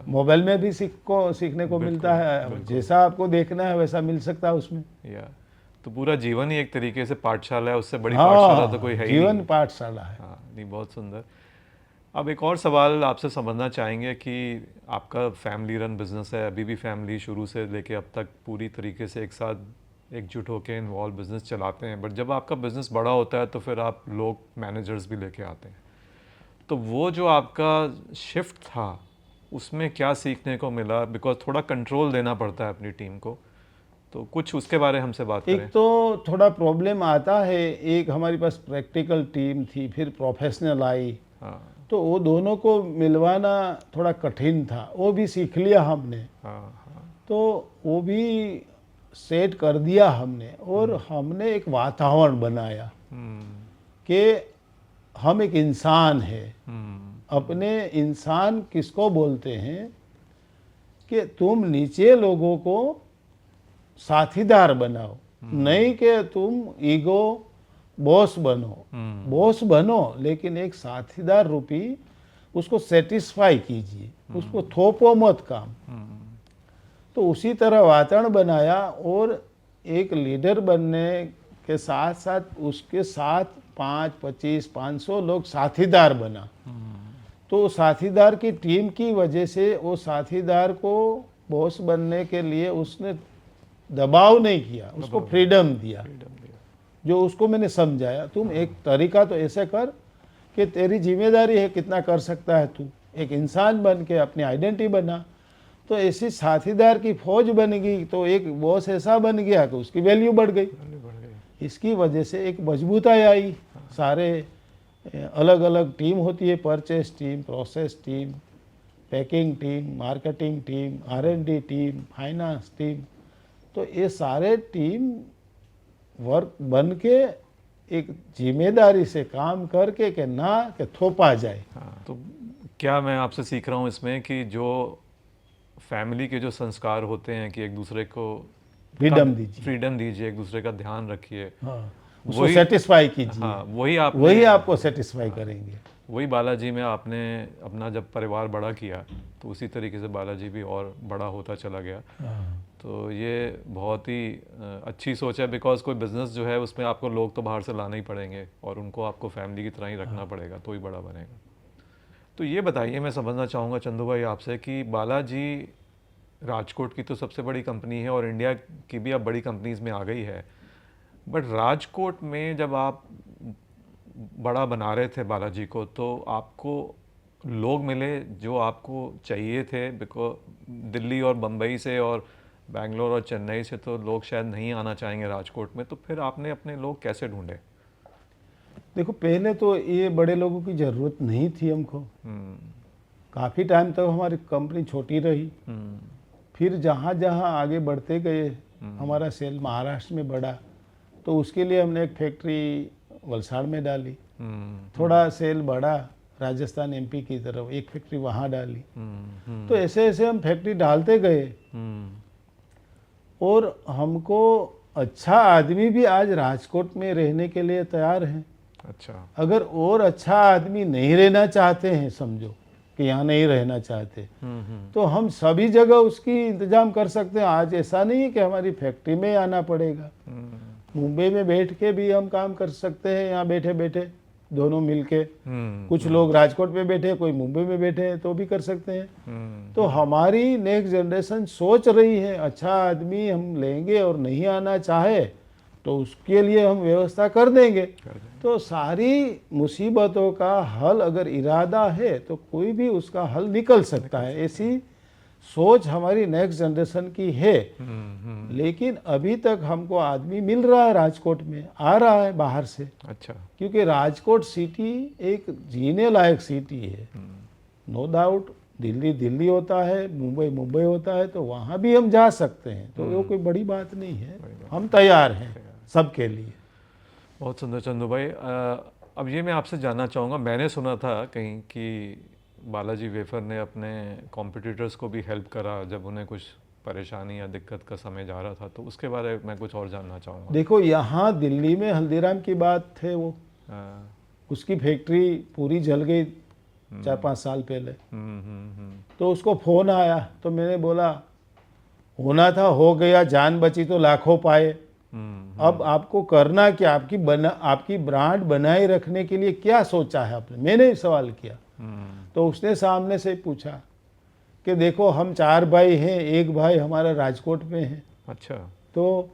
मोबाइल में भी सीखने को मिलता है, जैसा आपको देखना है वैसा मिल सकता है उसमें। तो पूरा जीवन ही एक तरीके से पाठशाला है, उससे बड़ी पाठशाला तो कोई है ही नहीं। जीवन पाठशाला है। नहीं, बहुत सुंदर। अब एक और सवाल आपसे समझना चाहेंगे कि आपका फैमिली रन बिजनेस है, अभी भी फैमिली शुरू से लेके अब तक पूरी तरीके से एक साथ एकजुट होकर इन्वॉल्व बिजनेस चलाते हैं, बट जब आपका बिजनेस बड़ा होता है तो फिर आप लोग मैनेजर्स भी लेके आते हैं। तो वो जो आपका शिफ्ट था उसमें क्या सीखने को मिला? बिकॉज थोड़ा कंट्रोल देना पड़ता है अपनी टीम को, तो कुछ उसके बारे में हमसे बात करें। एक तो थोड़ा प्रॉब्लम आता है, एक हमारे पास प्रैक्टिकल टीम थी, फिर प्रोफेशनल आई। तो वो दोनों को मिलवाना थोड़ा कठिन था, वो भी सीख लिया हमने। तो वो भी सेट कर दिया हमने, और हमने एक वातावरण बनाया कि हम एक इंसान है। अपने इंसान किसको बोलते हैं कि तुम नीचे लोगों को साथीदार बनाओ, नहीं कि तुम ईगो बॉस बनो। बॉस बनो लेकिन एक साथीदार रूपी उसको सेटिस्फाई कीजिए, उसको थोपो मत काम। तो उसी तरह वातावरण बनाया, और एक लीडर बनने के साथ साथ उसके साथ 5, 25, 500 लोग साथीदार बना। तो साथीदार की टीम की वजह से वो साथीदार को बॉस बनने के लिए उसने दबाव नहीं किया, उसको फ्रीडम दिया। जो उसको मैंने समझाया, तुम एक तरीका तो ऐसे कर कि तेरी जिम्मेदारी है, कितना कर सकता है तू, एक इंसान बन के अपनी आइडेंटिटी बना। तो ऐसी साथीदार की फौज बन गई, तो एक बॉस ऐसा बन गया कि उसकी वैल्यू बढ़ गई। इसकी वजह से एक मजबूताई आई। सारे अलग अलग टीम होती है, purchase team, process team, packing team, marketing team, R&D team, finance team. तो ये सारे टीम वर्क बन के एक जिम्मेदारी से काम करके के ना कि थोपा जाए। तो क्या मैं आपसे सीख रहा हूँ इसमें कि जो फैमिली के जो संस्कार होते हैं कि एक दूसरे को फ्रीडम दीजिए, एक दूसरे का ध्यान रखिए, उसको सेटिस्फाई कीजिए। वही आपको सेटिस्फाई करेंगे। वही बालाजी में आपने अपना जब परिवार बड़ा किया तो उसी तरीके से बालाजी भी और बड़ा होता चला गया। तो ये बहुत ही अच्छी सोच है, बिकॉज कोई बिजनेस जो है उसमें आपको लोग तो बाहर से लाना ही पड़ेंगे और उनको आपको फैमिली की तरह ही रखना पड़ेगा, तो ही बड़ा बनेगा। तो ये बताइए, मैं समझना चाहूँगा चंदू भाई आपसे कि बालाजी राजकोट की तो सबसे बड़ी कंपनी है और इंडिया की भी अब बड़ी कंपनीज में आ गई है, बट राजकोट में जब आप बड़ा बना रहे थे बालाजी को, तो आपको लोग मिले जो आपको चाहिए थे? बिकॉज दिल्ली और बम्बई से और बैंगलोर और चेन्नई से तो लोग शायद नहीं आना चाहेंगे राजकोट में, तो फिर आपने अपने लोग कैसे ढूंढे? देखो, पहले तो ये बड़े लोगों की ज़रूरत नहीं थी हमको। काफ़ी टाइम तक हमारी कंपनी छोटी रही। फिर जहाँ जहाँ आगे बढ़ते गए हमारा सेल महाराष्ट्र में बढ़ा, तो उसके लिए हमने एक फैक्ट्री वलसाड़ में डाली। थोड़ा सेल बढ़ा राजस्थान एमपी की तरफ, एक फैक्ट्री वहाँ डाली। तो ऐसे ऐसे हम फैक्ट्री डालते गए और हमको अच्छा आदमी भी आज राजकोट में रहने के लिए तैयार हैं। अच्छा। अगर और अच्छा आदमी नहीं रहना चाहते हैं, समझो कि यहाँ नहीं रहना चाहते, तो हम सभी जगह उसकी इंतजाम कर सकते हैं। आज ऐसा नहीं है कि हमारी फैक्ट्री में आना पड़ेगा, मुंबई में बैठ के भी हम काम कर सकते हैं, यहाँ बैठे बैठे दोनों मिलके। कुछ लोग राजकोट में बैठे, कोई मुंबई में बैठे हैं, तो भी कर सकते हैं। तो हमारी नेक्स्ट जनरेशन सोच रही है अच्छा आदमी हम लेंगे और नहीं आना चाहे तो उसके लिए हम व्यवस्था कर देंगे। तो सारी मुसीबतों का हल अगर इरादा है तो कोई भी उसका हल निकल सकता है। ऐसी सोच हमारी नेक्स्ट जनरेशन की है। लेकिन अभी तक हमको आदमी मिल रहा है, राजकोट में आ रहा है बाहर से। अच्छा। क्योंकि राजकोट सिटी एक जीने लायक सिटी है। नो डाउट दिल्ली दिल्ली होता है, मुंबई मुंबई होता है, तो वहाँ भी हम जा सकते हैं। तो वो कोई बड़ी बात नहीं है, हम तैयार हैं सबके लिए। बहुत सुंदर चंदू भाई। अब ये मैं आपसे जानना चाहूँगा, मैंने सुना था कहीं कि बालाजी वेफर ने अपने कॉम्पिटिटर्स को भी हेल्प करा जब उन्हें कुछ परेशानी या दिक्कत का समय जा रहा था, तो उसके बारे में कुछ और जानना चाहूँगा। देखो, यहाँ दिल्ली में हल्दीराम की बात थे, वो उसकी फैक्ट्री पूरी जल गई 4-5 साल पहले। तो उसको फ़ोन आया तो मैंने बोला होना था हो गया, जान बची तो लाखों पाए। अब आपको करना क्या, आपकी ब्रांड बनाए रखने के लिए क्या सोचा है आपने, मैंने सवाल किया। तो उसने सामने से पूछा कि देखो हम 4 भाई हैं, एक भाई हमारा राजकोट में है। अच्छा। तो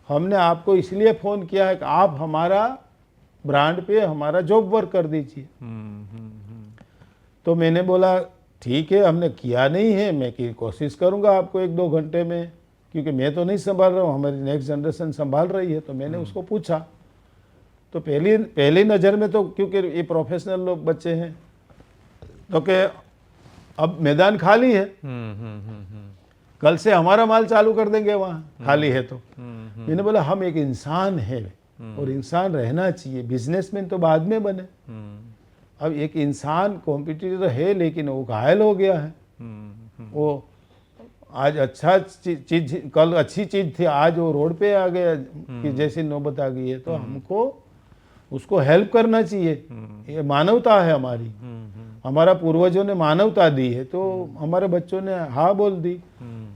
हमने आपको इसलिए फ़ोन किया है कि आप हमारा ब्रांड पे हमारा जॉब वर्क कर दीजिए। तो मैंने बोला ठीक है, हमने किया नहीं है, मैं की कोशिश करूँगा आपको 1-2 घंटे में, क्योंकि मैं तो नहीं संभाल रहा हूँ, हमारी नेक्स्ट जनरेशन संभाल रही है। तो मैंने उसको पूछा, तो पहली नज़र में तो क्योंकि ये प्रोफेशनल लोग बच्चे हैं, तो कि अब मैदान खाली है, कल से हमारा माल चालू कर देंगे वहाँ, खाली है तो। मैंने बोला हम एक इंसान है और इंसान रहना चाहिए, बिजनेसमैन तो बाद में बने। अब एक इंसान कॉम्पिटिटर है लेकिन वो घायल हो गया है। वो आज अच्छा चीज, कल अच्छी चीज थी, आज वो रोड पे आ गया कि जैसी नौबत आ गई है। तो हमको उसको हेल्प करना चाहिए, ये मानवता है हमारी। हमारा पूर्वजों ने मानवता दी है, तो हमारे बच्चों ने हाँ बोल दी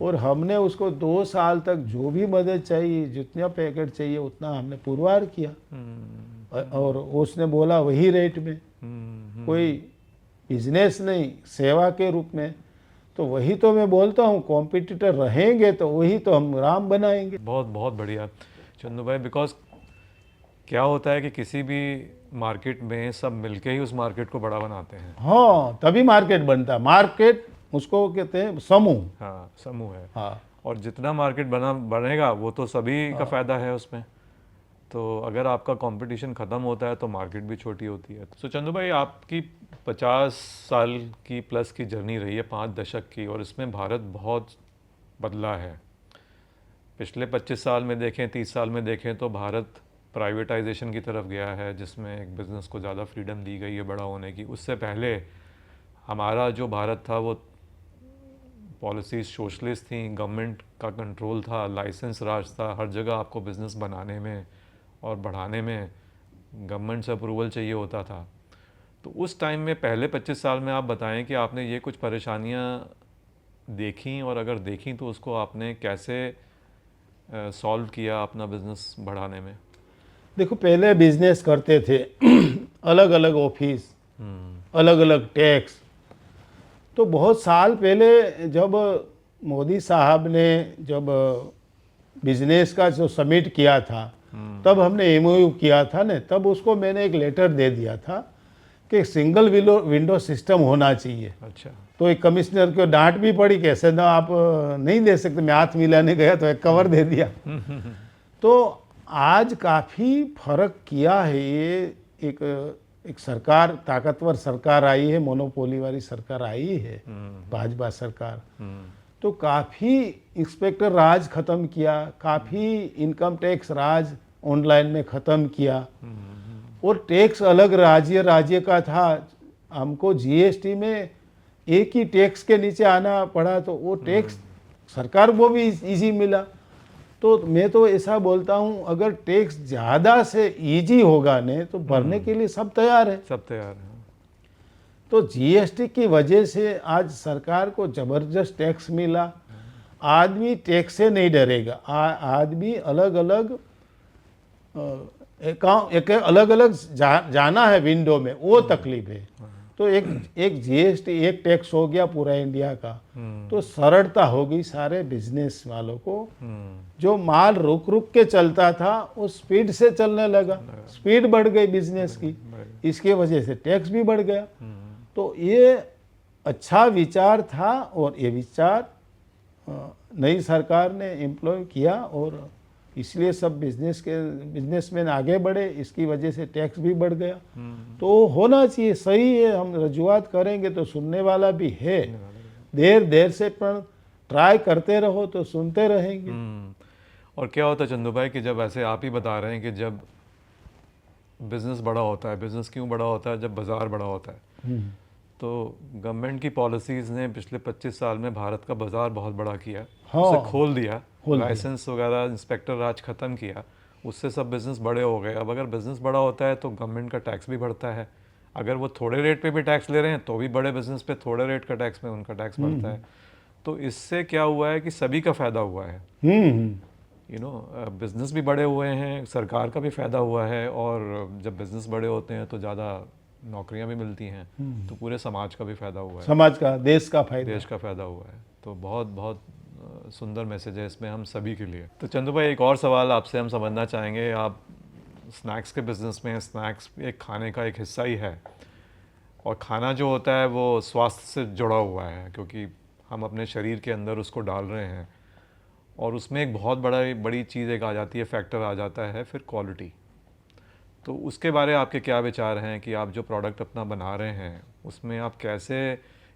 और हमने उसको 2 साल तक जो भी मदद चाहिए, जितना पैकेट चाहिए उतना हमने पुरवार किया। और उसने बोला वही रेट में, कोई बिजनेस नहीं, सेवा के रूप में। तो वही तो मैं बोलता हूँ, कॉम्पिटिटर रहेंगे तो वही तो हम राम बनाएंगे। बहुत बहुत बढ़िया चंदू भाई। बिकॉज क्या होता है कि किसी भी मार्केट में सब मिलके ही उस मार्केट को बड़ा बनाते हैं। हाँ, तभी मार्केट बनता है। मार्केट उसको कहते हैं समूह। हाँ, समूह है। हाँ, और जितना मार्केट बनेगा वो तो सभी का फायदा है उसमें। तो अगर आपका कंपटीशन ख़त्म होता है तो मार्केट भी छोटी होती है। तो चंदू भाई, आपकी 50 साल की प्लस की जर्नी रही है, 5 दशक की, और इसमें भारत बहुत बदला है। पिछले 25 साल में देखें, 30 साल में देखें तो भारत प्राइवेटाइजेशन की तरफ गया है, जिसमें एक बिज़नेस को ज़्यादा फ्रीडम दी गई है बड़ा होने की। उससे पहले हमारा जो भारत था वो पॉलिसीज सोशलिस्ट थी, गवर्नमेंट का कंट्रोल था, लाइसेंस राज था, हर जगह आपको बिज़नेस बनाने में और बढ़ाने में गवर्नमेंट से अप्रूवल चाहिए होता था। तो उस टाइम में पहले 25 साल में आप बताएं कि आपने ये कुछ परेशानियां देखी, और अगर देखी तो उसको आपने कैसे सॉल्व किया अपना बिज़नेस बढ़ाने में। देखो, पहले बिजनेस करते थे अलग अलग ऑफिस, अलग अलग टैक्स। तो बहुत साल पहले जब मोदी साहब ने जब बिजनेस का जो समिट किया था, तब हमने एमओयू किया था ना, तब उसको मैंने एक लेटर दे दिया था कि सिंगल विंडो सिस्टम होना चाहिए। अच्छा। तो एक कमिश्नर को डांट भी पड़ी, कैसे ना आप नहीं दे सकते। मैं हाथ मिलाने गया तो एक कवर दे दिया। तो आज काफ़ी फर्क किया है ये एक एक सरकार, ताकतवर सरकार आई है, मोनोपोली वाली सरकार आई है, भाजपा सरकार, तो काफ़ी इंस्पेक्टर राज ख़त्म किया, काफ़ी इनकम टैक्स राज ऑनलाइन में ख़त्म किया, और टैक्स अलग राज्य का था। हमको जीएसटी में एक ही टैक्स के नीचे आना पड़ा, तो वो टैक्स सरकार को भी इजी मिला। तो मैं तो ऐसा बोलता हूँ, अगर टैक्स ज़्यादा से इजी होगा ने तो भरने के लिए सब तैयार है। सब तैयार है। तो जीएसटी की वजह से आज सरकार को ज़बरदस्त टैक्स मिला। आदमी टैक्स से नहीं डरेगा। आदमी अलग अलग एक अलग अलग जाना है विंडो में, वो तकलीफ है। तो एक जीएसटी, एक टैक्स हो गया पूरा इंडिया का, तो सरलता हो गई सारे बिजनेस वालों को। जो माल रुक रुक के चलता था वो स्पीड से चलने लगा, स्पीड बढ़ गई बिजनेस की, इसके वजह से टैक्स भी बढ़ गया। तो ये अच्छा विचार था, और ये विचार नई सरकार ने एम्प्लॉय किया, और इसलिए सब बिजनेसमैन आगे बढ़े, इसकी वजह से टैक्स भी बढ़ गया। तो होना चाहिए, सही है। हम रजूआत करेंगे तो सुनने वाला भी है, देर से पर ट्राई करते रहो तो सुनते रहेंगे। और क्या होता है चंदू भाई कि जब ऐसे आप ही बता रहे हैं कि जब बिज़नेस बड़ा होता है, बिज़नेस क्यों बड़ा होता है? जब बाज़ार बड़ा होता है। तो गवर्नमेंट की पॉलिसीज़ ने पिछले 25 साल में भारत का बाज़ार बहुत बड़ा किया, उसे खोल दिया, लाइसेंस वगैरह, इंस्पेक्टर राज ख़त्म किया, उससे सब बिज़नेस बड़े हो गए। अब अगर बिज़नेस बड़ा होता है तो गवर्नमेंट का टैक्स भी बढ़ता है। अगर वो थोड़े रेट पे भी टैक्स ले रहे हैं तो भी बड़े बिज़नेस पे थोड़े रेट का टैक्स में उनका टैक्स बढ़ता है। तो इससे क्या हुआ है कि सभी का फ़ायदा हुआ है। बिज़नेस भी बड़े हुए हैं, सरकार का भी फ़ायदा हुआ है, और जब बिज़नेस बड़े होते हैं तो ज़्यादा नौकरियां भी मिलती हैं, तो पूरे समाज का भी फ़ायदा हुआ है, समाज का, देश का फ़ायदा हुआ है। तो बहुत बहुत सुंदर मैसेज है इसमें हम सभी के लिए। तो चंदू भाई, एक और सवाल आपसे हम समझना चाहेंगे। आप स्नैक्स के बिज़नेस में हैं, स्नैक्स एक खाने का एक हिस्सा ही है, और खाना जो होता है वो स्वास्थ्य से जुड़ा हुआ है, क्योंकि हम अपने शरीर के अंदर उसको डाल रहे हैं, और उसमें एक बहुत बड़ी चीज़ एक आ जाती है, फैक्टर आ जाता है फिर क्वालिटी। तो उसके बारे में आपके क्या विचार हैं कि आप जो प्रोडक्ट अपना बना रहे हैं उसमें आप कैसे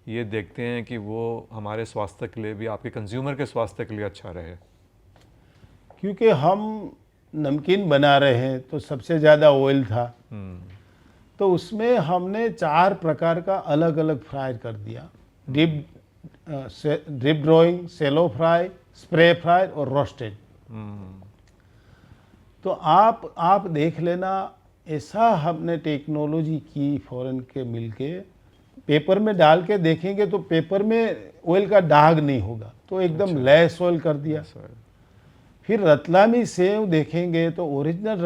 ये देखते हैं कि वो हमारे स्वास्थ्य के लिए भी, आपके कंज्यूमर के स्वास्थ्य के लिए अच्छा रहे? क्योंकि हम नमकीन बना रहे हैं तो सबसे ज़्यादा ऑयल था, तो उसमें हमने 4 प्रकार का अलग अलग फ्राई कर दिया। ड्रिप ड्रॉइंग, सेलो फ्राई, स्प्रे फ्राई और रोस्टेड। तो आप देख लेना, ऐसा हमने टेक्नोलॉजी की फॉरेन के मिलके, पेपर में डाल के देखेंगे तो पेपर में ऑयल का दाग नहीं होगा, तो एकदम लेस ऑयल कर दिया। फिर रतलामी सेव देखेंगे तो ओरिजिनल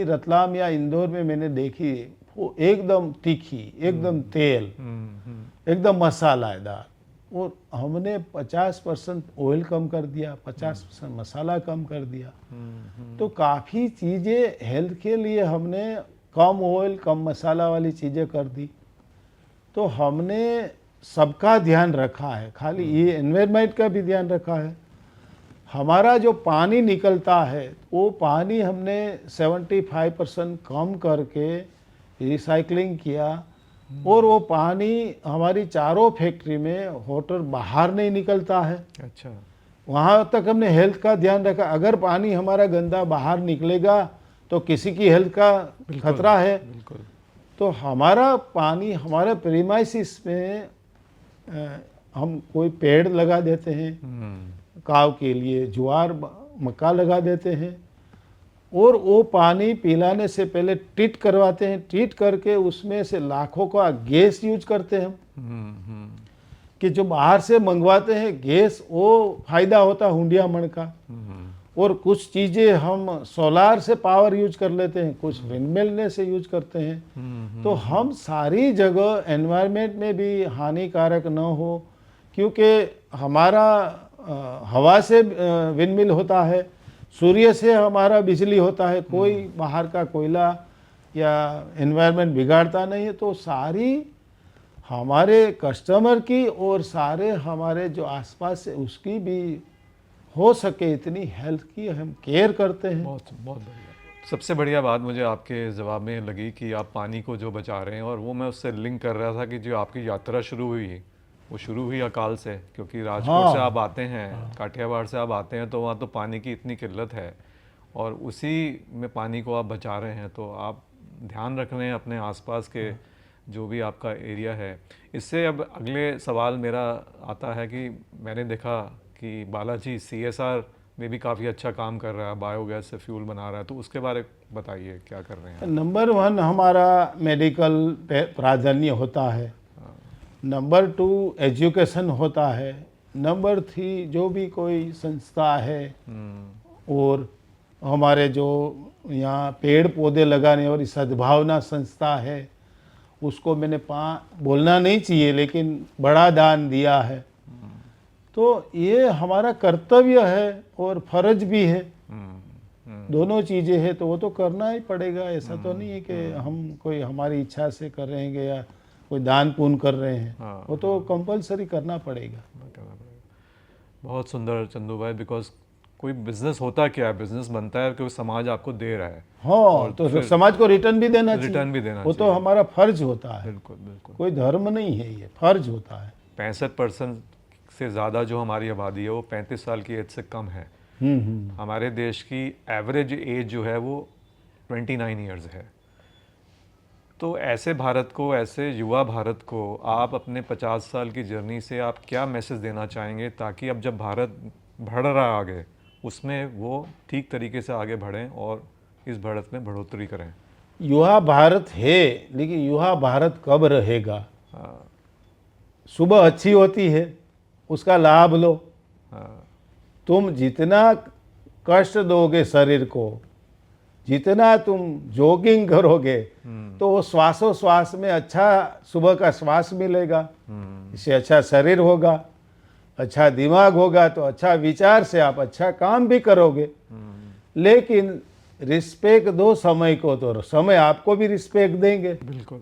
रतलाम या इंदौर में मैंने देखी, वो एकदम तीखी, एकदम तेल, एकदम मसालेदार, और हमने 50% ऑयल कम कर दिया, 50% मसाला कम कर दिया। तो काफ़ी चीज़ें हेल्थ के लिए हमने कम ऑयल कम मसाला वाली चीज़ें कर दी। तो हमने सबका ध्यान रखा है, खाली ये एनवायरनमेंट का भी ध्यान रखा है। हमारा जो पानी निकलता है वो पानी हमने 75% कम करके रिसाइकलिंग किया, और वो पानी हमारी चारों फैक्ट्री में वाटर बाहर नहीं निकलता है। अच्छा, वहाँ तक हमने हेल्थ का ध्यान रखा। अगर पानी हमारा गंदा बाहर निकलेगा तो किसी की हेल्थ का खतरा है। तो हमारा पानी हमारे प्रीमाइसिस में हम कोई पेड़ लगा देते हैं, काव के लिए ज्वार मक्का लगा देते हैं, और वो पानी पिलाने से पहले ट्रीट करवाते हैं। ट्रीट करके उसमें से लाखों का गैस यूज करते हैं हम, कि जो बाहर से मंगवाते हैं गैस, वो फायदा होता है हुंडिया मण का। और कुछ चीज़ें हम सोलार से पावर यूज कर लेते हैं, कुछ विंडमिल से यूज करते हैं। तो हम सारी जगह एनवायरनमेंट में भी हानिकारक न हो, क्योंकि हमारा हवा से विंडमिल होता है, सूर्य से हमारा बिजली होता है, कोई बाहर का कोयला या एनवायरनमेंट बिगाड़ता नहीं है। तो सारी हमारे कस्टमर की और सारे हमारे जो आसपास है उसकी भी हो सके इतनी हेल्थ की हम केयर करते हैं। बहुत बहुत बढ़िया। सबसे बढ़िया बात मुझे आपके जवाब में लगी कि आप पानी को जो बचा रहे हैं, और वो मैं उससे लिंक कर रहा था कि जो आपकी यात्रा शुरू हुई वो शुरू हुई अकाल से, क्योंकि राजकोट से आप हाँ आते हैं, काठियावाड़ से आप आते हैं, तो वहाँ तो पानी की इतनी किल्लत है, और उसी में पानी को आप बचा रहे हैं। तो आप ध्यान रख रहे हैं अपने आसपास के जो भी आपका एरिया है। इससे अब अगले सवाल मेरा आता है कि मैंने देखा कि बालाजी CSR में भी काफ़ी अच्छा काम कर रहा है, बायोगैस से फ्यूल बना रहा है, तो उसके बारे में बताइए क्या कर रहे हैं आप? नंबर 1 हमारा मेडिकल प्राधान्य होता है, नंबर 2 एजुकेशन होता है, नंबर 3 जो भी कोई संस्था है और हमारे जो यहाँ पेड़ पौधे लगाने और सद्भावना संस्था है, उसको मैंने बोलना नहीं चाहिए लेकिन बड़ा दान दिया है। तो ये हमारा कर्तव्य है और फर्ज भी है, दोनों चीज़ें हैं, तो वो तो करना ही पड़ेगा। ऐसा तो नहीं है कि हम कोई हमारी इच्छा से कर रहे हैं या कोई दान पुण्य कर रहे हैं, वो तो कंपलसरी करना पड़ेगा। बहुत सुंदर चंदू भाई, बिकॉज कोई बिजनेस होता क्या है, बिजनेस बनता है क्योंकि समाज आपको दे रहा है। हाँ, तो फिर समाज को रिटर्न भी देना चाहिए, रिटर्न भी देना वो तो हमारा फर्ज होता है। बिल्कुल बिल्कुल। कोई धर्म नहीं है, ये फर्ज होता है। 65% से ज़्यादा जो हमारी आबादी है वो 35 साल की एज से कम है। हमारे देश की एवरेज एज जो है वो 29 ईयर्स है। तो ऐसे भारत को, ऐसे युवा भारत को आप अपने 50 साल की जर्नी से आप क्या मैसेज देना चाहेंगे, ताकि अब जब भारत बढ़ रहा है आगे, उसमें वो ठीक तरीके से आगे बढ़ें और इस बढ़त में बढ़ोतरी करें? युवा भारत है, लेकिन युवा भारत कब रहेगा? सुबह अच्छी होती है, उसका लाभ लो। तुम जितना कष्ट दोगे शरीर को, जितना तुम जॉगिंग करोगे, तो वो श्वासोश्वास में अच्छा सुबह का श्वास मिलेगा, इससे अच्छा शरीर होगा, अच्छा दिमाग होगा, तो अच्छा विचार से आप अच्छा काम भी करोगे। लेकिन रिस्पेक्ट दो समय को, तो समय आपको भी रिस्पेक्ट देंगे। बिल्कुल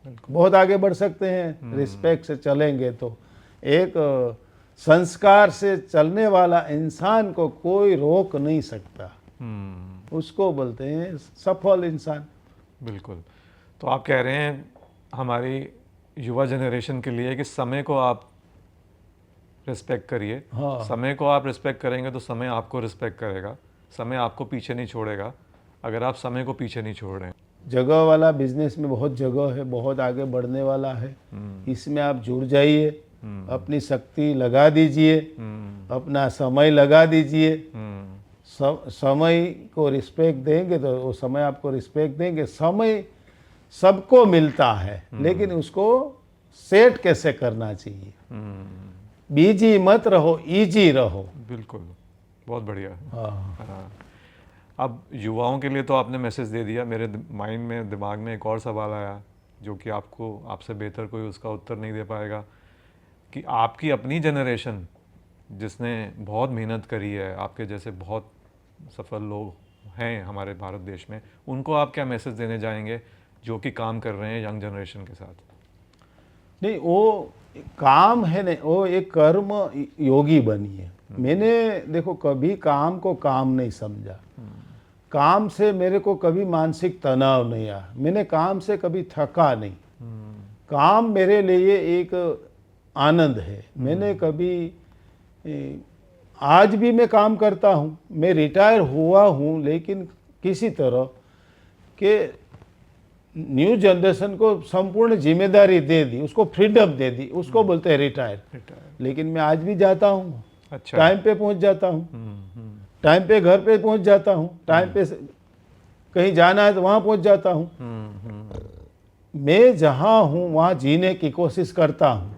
बिल्कुल। बहुत आगे बढ़ सकते हैं रिस्पेक्ट से चलेंगे तो। एक संस्कार से चलने वाला इंसान को कोई रोक नहीं सकता, उसको बोलते हैं सफल इंसान। बिल्कुल। तो आप कह रहे हैं हमारी युवा जनरेशन के लिए कि समय को आप रिस्पेक्ट करिए। हाँ। समय को आप रिस्पेक्ट करेंगे तो समय आपको रिस्पेक्ट करेगा, समय आपको पीछे नहीं छोड़ेगा अगर आप समय को पीछे नहीं छोड़ रहे हैं। जगह वाला बिजनेस में बहुत जगह है, बहुत आगे बढ़ने वाला है, इसमें आप जुड़ जाइए, अपनी शक्ति लगा दीजिए, अपना समय लगा दीजिए। समय को रिस्पेक्ट देंगे तो वो समय आपको रिस्पेक्ट देंगे। समय सबको मिलता है, लेकिन उसको सेट कैसे करना चाहिए। बिजी मत रहो, इजी रहो। बिल्कुल, बहुत बढ़िया। हाँ। अब युवाओं के लिए तो आपने मैसेज दे दिया। मेरे माइंड में, दिमाग में एक और सवाल आया जो कि आपसे बेहतर कोई उसका उत्तर नहीं दे पाएगा, कि आपकी अपनी जनरेशन जिसने बहुत मेहनत करी है, आपके जैसे बहुत सफल लोग हैं हमारे भारत देश में, उनको आप क्या मैसेज देने जाएंगे जो कि काम कर रहे हैं यंग जनरेशन के साथ? नहीं, वो काम है नहीं, वो एक कर्म योगी बनिए। मैंने देखो कभी काम को काम नहीं समझा, काम से मेरे को कभी मानसिक तनाव नहीं आया, मैंने काम से कभी थका नहीं। काम मेरे लिए एक आनंद है। मैंने कभी, आज भी मैं काम करता हूँ, मैं रिटायर हुआ हूँ, लेकिन किसी तरह के न्यू जनरेशन को संपूर्ण जिम्मेदारी दे दी, उसको फ्रीडम दे दी, उसको बोलते हैं रिटायर। लेकिन मैं आज भी जाता हूँ, अच्छा। टाइम पे पहुँच जाता हूँ, टाइम पे घर पे पहुँच जाता हूँ, टाइम पे कहीं जाना है तो वहाँ पहुँच जाता हूँ। मैं जहाँ हूँ वहाँ जीने की कोशिश करता हूँ।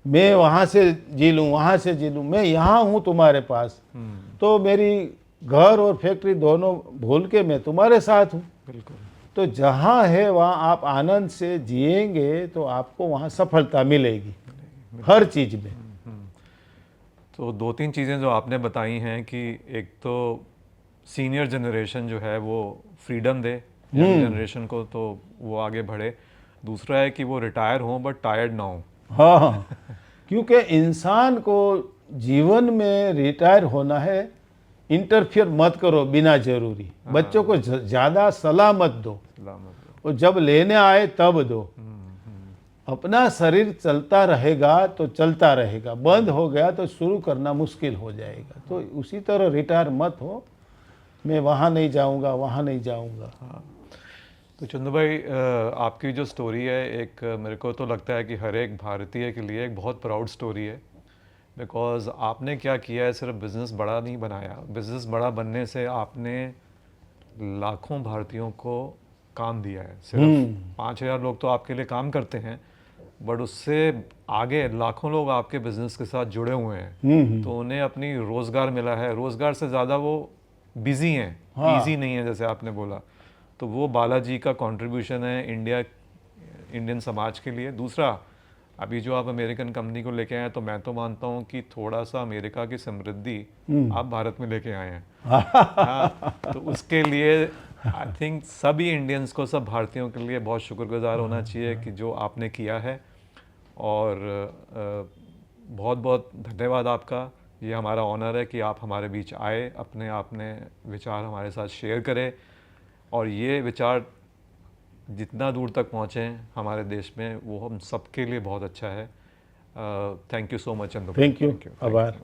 मैं वहाँ से जी लूँ, वहाँ से जी लूँ, मैं यहाँ हूँ तुम्हारे पास, तो मेरी घर और फैक्ट्री दोनों भूल के मैं तुम्हारे साथ हूँ। बिल्कुल। तो जहाँ है वहाँ आप आनंद से जिएंगे तो आपको वहाँ सफलता मिलेगी हर चीज़ में। तो 2-3 चीज़ें जो आपने बताई हैं कि एक तो सीनियर जनरेशन जो है वो फ्रीडम दे यंग जनरेशन को तो वो आगे बढ़े, दूसरा है कि वो रिटायर हों बट टायर्ड ना हो। हाँ, क्योंकि इंसान को जीवन में रिटायर होना है, इंटरफियर मत करो बिना जरूरी, बच्चों को ज़्यादा सलाह मत दो, सलामत। वो जब लेने आए तब दो। अपना शरीर चलता रहेगा तो चलता रहेगा, बंद हो गया तो शुरू करना मुश्किल हो जाएगा। तो उसी तरह रिटायर मत हो, मैं वहाँ नहीं जाऊँगा, वहाँ नहीं जाऊँगा। तो चंदू भाई, आपकी जो स्टोरी है, एक मेरे को तो लगता है कि हर एक भारतीय के लिए एक बहुत प्राउड स्टोरी है। बिकॉज आपने क्या किया है, सिर्फ बिज़नेस बड़ा नहीं बनाया, बिज़नेस बड़ा बनने से आपने लाखों भारतीयों को काम दिया है। सिर्फ 5,000 लोग तो आपके लिए काम करते हैं, बट उससे आगे लाखों लोग आपके बिज़नेस के साथ जुड़े हुए हैं। तो उन्हें अपनी रोज़गार मिला है। रोज़गार से ज़्यादा वो बिज़ी हैं, ईजी नहीं है जैसे आपने बोला। तो वो बालाजी का कंट्रीब्यूशन है इंडियन समाज के लिए। दूसरा, अभी जो आप अमेरिकन कंपनी को लेके आए हैं, तो मैं तो मानता हूँ कि थोड़ा सा अमेरिका की समृद्धि आप भारत में लेके आए हैं। हाँ, तो उसके लिए आई थिंक सभी इंडियंस को, सब भारतीयों के लिए बहुत शुक्रगुजार होना चाहिए कि जो आपने किया है। और बहुत बहुत धन्यवाद आपका। ये हमारा ऑनर है कि आप हमारे बीच आए, अपने आपने विचार हमारे साथ शेयर करें, और ये विचार जितना दूर तक पहुँचे हमारे देश में, वो हम सबके लिए बहुत अच्छा है। Thank you so much Chandu. Thank you, आभार।